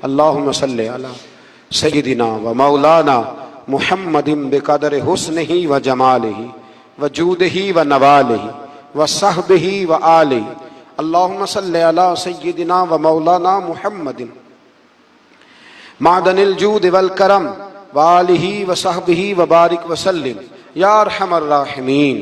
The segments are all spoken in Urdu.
اللہم صلی علی سیدنا و مولانا محمد بقدر حسنہ و جمالہ و جودہ و نوالہ و صحبہ و آلہ۔ اللہم صلی علی سیدنا و مولانا محمد معدن الجود والکرم و آلہ و صحبہ و بارک وسلم یا ارحم الراحمین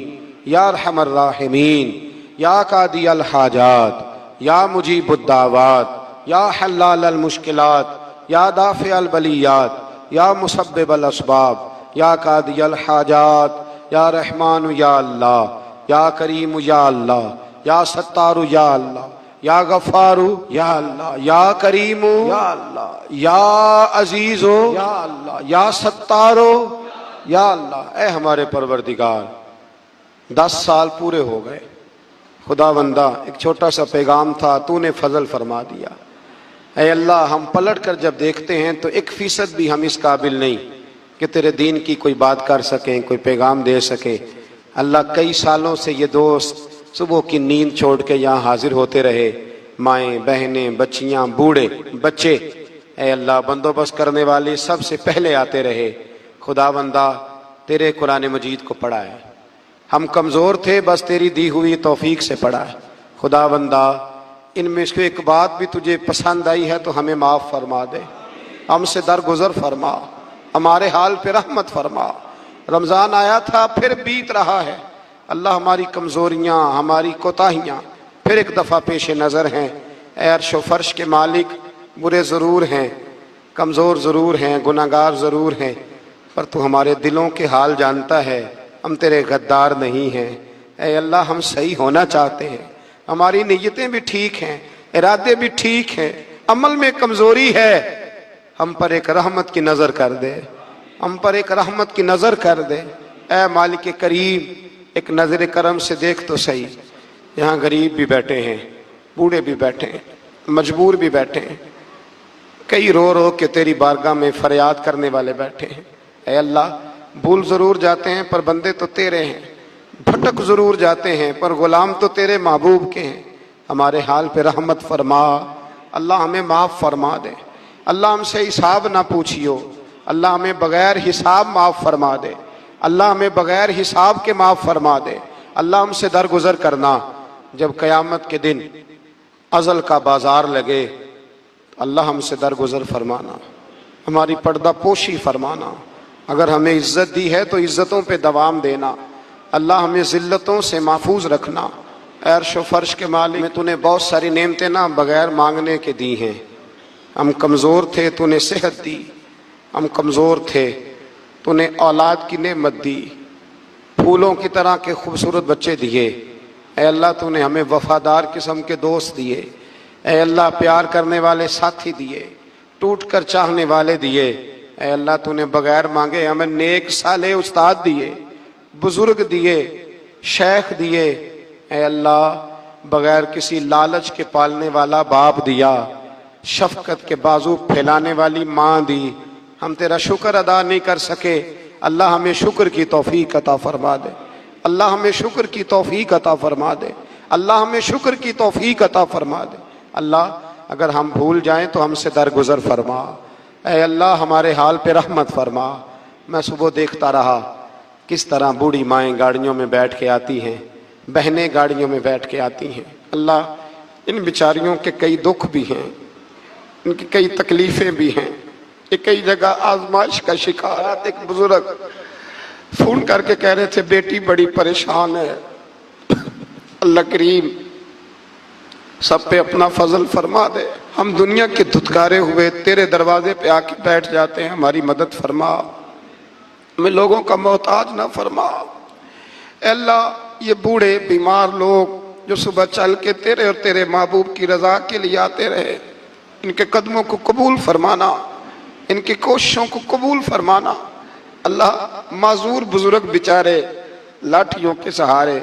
یا ارحم الراحمین یا قاضی الحاجات یا مجیب الدعوات یا حلال المشکلات یا دافع البلیات یا مسبب الاسباب یا قاضی الحاجات یا رحمان یا اللہ یا کریم یا اللہ یا ستار یا اللہ یا غفار یا اللہ یا کریم یا اللہ یا عزیز یا اللہ یا ستار یا اللہ۔ اے ہمارے پروردگار، 10 سال پورے ہو گئے خدا بندہ، ایک چھوٹا سا پیغام تھا، تو نے فضل فرما دیا۔ اے اللہ، ہم پلٹ کر جب دیکھتے ہیں تو 1% بھی ہم اس قابل نہیں کہ تیرے دین کی کوئی بات کر سکیں، کوئی پیغام دے سکیں۔ اللہ، کئی سالوں سے یہ دوست صبح کی نیند چھوڑ کے یہاں حاضر ہوتے رہے، مائیں، بہنیں، بچیاں، بوڑھے، بچے، اے اللہ بندوبست کرنے والے سب سے پہلے آتے رہے۔ خدا بندہ، تیرے قرآن مجید کو پڑھا ہے، ہم کمزور تھے، بس تیری دی ہوئی توفیق سے پڑھا ہے۔ خدا بندہ، ان میں سے ایک بات بھی تجھے پسند آئی ہے تو ہمیں معاف فرما دے، ہم سے درگزر فرما، ہمارے حال پہ رحمت فرما۔ رمضان آیا تھا، پھر بیت رہا ہے، اللہ ہماری کمزوریاں، ہماری کوتاہیاں پھر ایک دفعہ پیش نظر ہیں۔ اے عرش و فرش کے مالک، برے ضرور ہیں، کمزور ضرور ہیں، گناہگار ضرور ہیں، پر تو ہمارے دلوں کے حال جانتا ہے، ہم تیرے غدار نہیں ہیں۔ اے اللہ، ہم صحیح ہونا چاہتے ہیں، ہماری نیتیں بھی ٹھیک ہیں، ارادے بھی ٹھیک ہیں، عمل میں کمزوری ہے، ہم پر ایک رحمت کی نظر کر دے، ہم پر ایک رحمت کی نظر کر دے۔ اے مالک کریم، ایک نظر کرم سے دیکھ تو صحیح، یہاں غریب بھی بیٹھے ہیں، بوڑھے بھی بیٹھے ہیں، مجبور بھی بیٹھے ہیں، کئی رو رو کے تیری بارگاہ میں فریاد کرنے والے بیٹھے ہیں۔ اے اللہ، بھول ضرور جاتے ہیں پر بندے تو تیرے ہیں، بھٹک ضرور جاتے ہیں پر غلام تو تیرے محبوب کے ہیں۔ ہمارے حال پہ رحمت فرما، اللہ ہمیں معاف فرما دے، اللہ ہم سے حساب نہ پوچھیو، اللہ ہمیں بغیر حساب معاف فرما دے، اللہ ہمیں بغیر حساب کے معاف فرما دے۔ اللہ ہم سے درگزر کرنا، جب قیامت کے دن ازل کا بازار لگے، اللہ ہم سے درگزر فرمانا، ہماری پردہ پوشی فرمانا، اگر ہمیں عزت دی ہے تو عزتوں پہ دوام دینا، اللہ ہمیں ذلتوں سے محفوظ رکھنا۔ اے عرش و فرش کے مالک، میں تو نے بہت ساری نعمتیں نہ بغیر مانگنے کے دی ہیں، ہم کمزور تھے، تو نے صحت دی، ہم کمزور تھے، تو نے اولاد کی نعمت دی، پھولوں کی طرح کے خوبصورت بچے دیے۔ اے اللہ، تو نے ہمیں وفادار قسم کے دوست دیے، اے اللہ پیار کرنے والے ساتھی دیے، ٹوٹ کر چاہنے والے دیے۔ اے اللہ، تو نے بغیر مانگے ہمیں نیک صالح استاد دیے، بزرگ دیے، شیخ دیے۔ اے اللہ، بغیر کسی لالچ کے پالنے والا باپ دیا، شفقت کے بازو پھیلانے والی ماں دی۔ ہم تیرا شکر ادا نہیں کر سکے، اللہ ہمیں شکر کی توفیق عطا فرما دے، اللہ ہمیں شکر کی توفیق عطا فرما دے، اللہ ہمیں شکر کی توفیق عطا فرما دے۔ اللہ، اگر ہم بھول جائیں تو ہم سے درگزر فرما۔ اے اللہ، ہمارے حال پہ رحمت فرما۔ میں صبح دیکھتا رہا کس طرح بوڑھی مائیں گاڑیوں میں بیٹھ کے آتی ہیں، بہنیں گاڑیوں میں بیٹھ کے آتی ہیں۔ اللہ، ان بیچاریوں کے کئی دکھ بھی ہیں، ان کی کئی تکلیفیں بھی ہیں، یہ کئی جگہ آزمائش کا شکار۔ ایک بزرگ فون کر کے کہہ رہے تھے بیٹی بڑی پریشان ہے، اللہ کریم سب پہ اپنا فضل فرما دے۔ ہم دنیا کے دھتکارے ہوئے تیرے دروازے پہ آ کے بیٹھ جاتے ہیں، ہماری مدد فرما، ہمیں لوگوں کا محتاج نہ فرما۔ اے اللہ، یہ بوڑھے بیمار لوگ جو صبح چل کے تیرے اور تیرے محبوب کی رضا کے لیے آتے رہے، ان کے قدموں کو قبول فرمانا، ان کی کوششوں کو قبول فرمانا۔ اللہ، معذور بزرگ بیچارے لاٹھیوں کے سہارے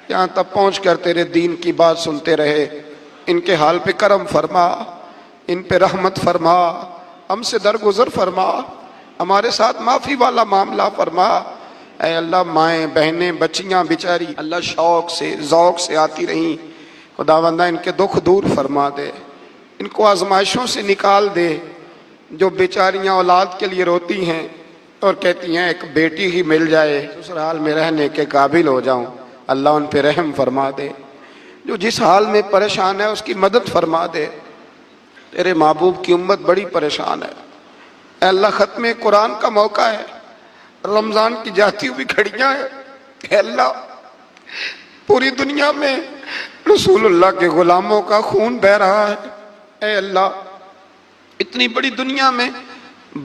یہاں تک پہنچ کر تیرے دین کی بات سنتے رہے، ان کے حال پہ کرم فرما، ان پہ رحمت فرما، ہم سے درگزر فرما، ہمارے ساتھ معافی والا معاملہ فرما۔ اے اللہ، مائیں بہنیں بچیاں بیچاری اللہ شوق سے ذوق سے آتی رہیں، خداوندہ ان کے دکھ دور فرما دے، ان کو آزمائشوں سے نکال دے، جو بیچاریاں اولاد کے لیے روتی ہیں اور کہتی ہیں ایک بیٹی ہی مل جائے سسرال میں رہنے کے قابل ہو جاؤں، اللہ ان پہ رحم فرما دے۔ جو جس حال میں پریشان ہے اس کی مدد فرما دے۔ تیرے محبوب کی امت بڑی پریشان ہے، اے اللہ ختم قرآن کا موقع ہے، رمضان کی جاتی ہوئی گھڑیاں ہیں، اے اللہ پوری دنیا میں رسول اللہ کے غلاموں کا خون بہہ رہا ہے، اے اللہ اتنی بڑی دنیا میں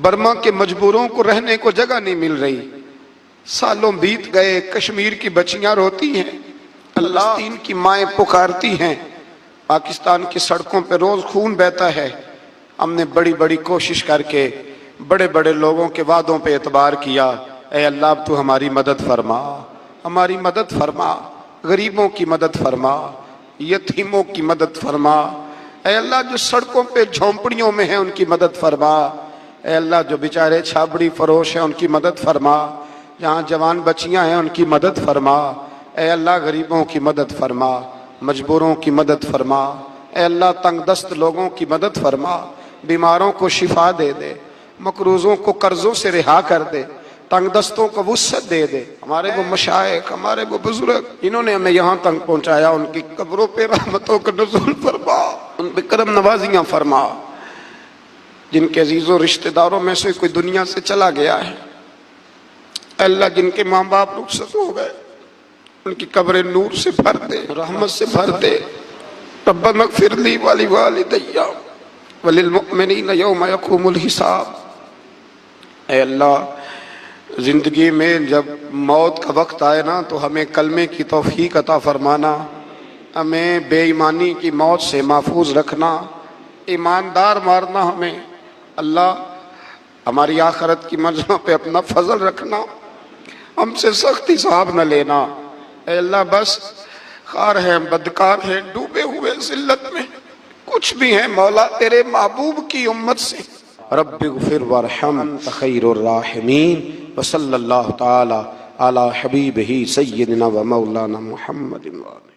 برما کے مجبوروں کو رہنے کو جگہ نہیں مل رہی، سالوں بیت گئے، کشمیر کی بچیاں روتی ہیں، اللہ فلسطین کی مائیں پکارتی ہیں، پاکستان کی سڑکوں پہ روز خون بہتا ہے۔ ہم نے بڑی بڑی کوشش کر کے بڑے بڑے لوگوں کے وعدوں پہ اعتبار کیا، اے اللہ اب تو ہماری مدد فرما، ہماری مدد فرما، غریبوں کی مدد فرما، یتیموں کی مدد فرما، اے اللہ جو سڑکوں پہ جھونپڑیوں میں ہیں ان کی مدد فرما، اے اللہ جو بیچارے چھابڑی فروش ہیں ان کی مدد فرما، جہاں جوان بچیاں ہیں ان کی مدد فرما، اے اللہ غریبوں کی مدد فرما، مجبوروں کی مدد فرما، اے اللہ تنگ دست لوگوں کی مدد فرما، بیماروں کو شفا دے دے، مقروضوں کو قرضوں سے رہا کر دے، تنگ دستوں کو وسعت دے دے۔ ہمارے وہ مشائخ، ہمارے وہ بزرگ انہوں نے ہمیں یہاں تک پہنچایا، ان کی قبروں پہ رحمتوں کا نزول فرما، ان پہ کرم نوازیاں فرما۔ جن کے عزیزوں رشتہ داروں میں سے کوئی دنیا سے چلا گیا ہے، اے اللہ جن کے ماں باپ رخصت ہو گئے ان کی قبریں نور سے بھر دے، رحمت سے بھر دے۔ ربنا اغفر لی ولوالدی وللمؤمنین یوم یقوم الحساب۔ اے اللہ زندگی میں جب موت کا وقت آئے نا تو ہمیں کلمے کی توفیق عطا فرمانا، ہمیں بے ایمانی کی موت سے محفوظ رکھنا، ایماندار مارنا ہمیں، اللہ ہماری آخرت کی منزلوں پہ اپنا فضل رکھنا، ہم سے سخت حساب نہ لینا۔ اے اللہ بس خار ہیں، بدکار ہیں، ڈوبے ہوئے ذلت میں کچھ بھی ہیں، مولا تیرے محبوب کی امت سے رب اغفر وارحم انت خیر الراحمین، وصلی اللہ تعالی علی حبیبہ سیدنا و مولانا محمد وآلہ۔